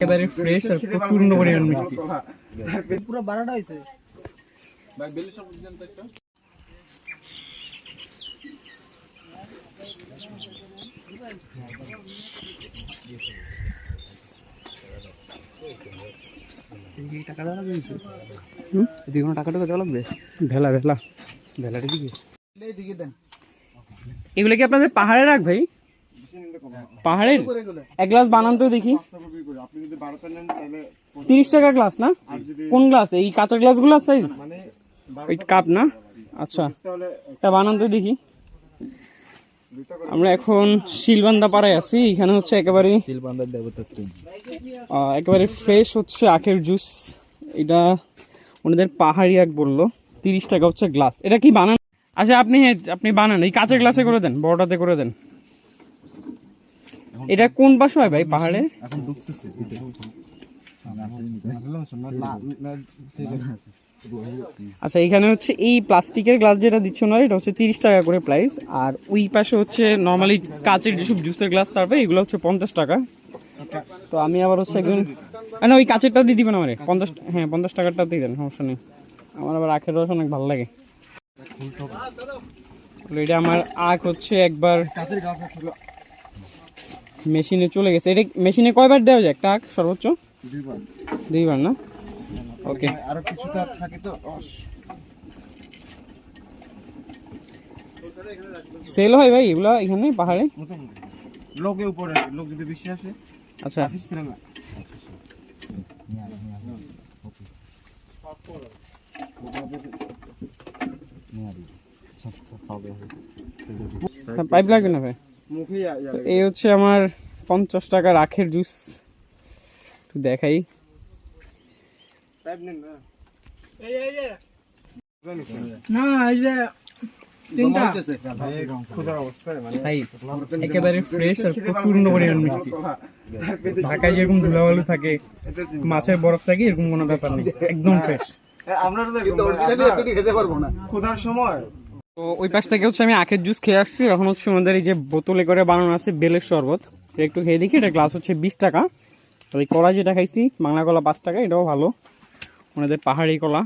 একেবারে ফ্রেশ আর প্রচন্ড পরিমাণ মিষ্টি। পুরো 12টা হয়েছে ভাই বেলি সব বুঝলেন তো একটা টাকাটা লাগবে এদিকে কোনো টাকাটা কত লাগবে? ভেলা ভেলা ভেলাটা দিকে এইদিকে দেন। এগুলো কি আপনাদের পাহাড়ে রাখ ভাই? পাহাড়ের এক গ্লাস বানান তো দেখি। আপনি যদি 12টা নেন তাহলে 30 টাকা গ্লাস না? কোন গ্লাস? এই কাঁচা গ্লাসগুলো সাইজ মানে ওই কাপ না? আচ্ছা এটা বানান তো দেখি। আমরা এখন শিলবান্দা পাড়ায় আছি। এখানে হচ্ছে একেবারে শিলবান্দার দেবতা একেবারে ফ্রেশ হচ্ছে আখের জুস। এটা ওনাদের পাহাড়ি এক বললো 30 টাকা হচ্ছে গ্লাস। এটা কি বানান? আচ্ছা আপনি বানান এই কাঁচা গ্লাসে করে দেন, বড়টাতে করে দেন। এটা কোন পাশে হয় ভাই পাহাড়ে? এখন ডুবতেছে আচ্ছা এখানে হচ্ছে এই প্লাস্টিকের গ্লাস যেটা দিচ্ছে ওনারা এটা হচ্ছে 30 টাকা করে প্রাইস। আর ওই পাশে হচ্ছে নর্মালি কাঁচের যেসব জুসের গ্লাস সার্ভে এগুলো হচ্ছে 50 টাকা। তো আমি আবার হচ্ছে একজন না ওই কাঁচেরটা দিয়ে দিবেন আমারে 50। হ্যাঁ 50 টাকারটা দিয়ে দেন, সমস্যা নেই। আমার আবার আখের রস অনেক ভালো লাগে। এটা আমার আখ হচ্ছে একবার মেশিনে চলে গেছে। এটা মেশিনে কয়বার দেওয়া যায় একটা আখ? সর্বোচ্চ 2বার না? ওকে আরো কিছুটা থাকে তো সেল হয় ভাই এগুলা এখানে পাহাড়ে? লোকে উপরে লোক যদি বেশি আসে আচ্ছা অফিস থেকে না পাইপ লাগবে না ভাই? মুখে এই হচ্ছে আমার 50 টাকার আখের জুস। একটু দেখাই। টাইপ নেন না না এই যে তিনটা ক্ষুধার অবস্থায় মানে ভাই একেবারে ফ্রেশ আর প্রচন্ড পরিমাণ মিষ্টি। ঢাকায় যেরকম ধুলাবালু থাকে, মাছের বরফ থাকে, এরকম কোনো ব্যাপার নেই, একদম ফ্রেশ। আমরা তো খেতে পারবো না ক্ষুধার সময়। তো ওই পাশ থেকে হচ্ছে আমি আখের জুস খেয়ে আসছি। এখন হচ্ছে আমাদের এই যে বোতলে করে বানানো আছে বেলের শরবত, এটা একটু খেয়ে দেখি। এটা গ্লাস হচ্ছে 20 টাকা। আর এই কলা যেটা খাইছি বাংলা কলা 5 টাকা, এটাও ভালো, ওনাদের পাহাড়ি কলা।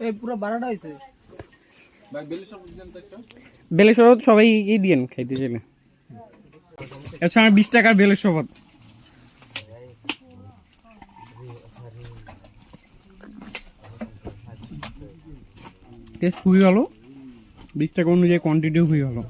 এই পুরো 12টা হয়েছে ভাই বেলি সব বুঝলেন তো একটা বেলের শরবত সবাই দিয়েন খাইতে চাইলে। আচ্ছা আমার 20 টাকার বেলের শরবত। টেস্ট খুবই ভালো, 20 টাকা অনুযায়ী কোয়ান্টিটিও খুবই ভালো।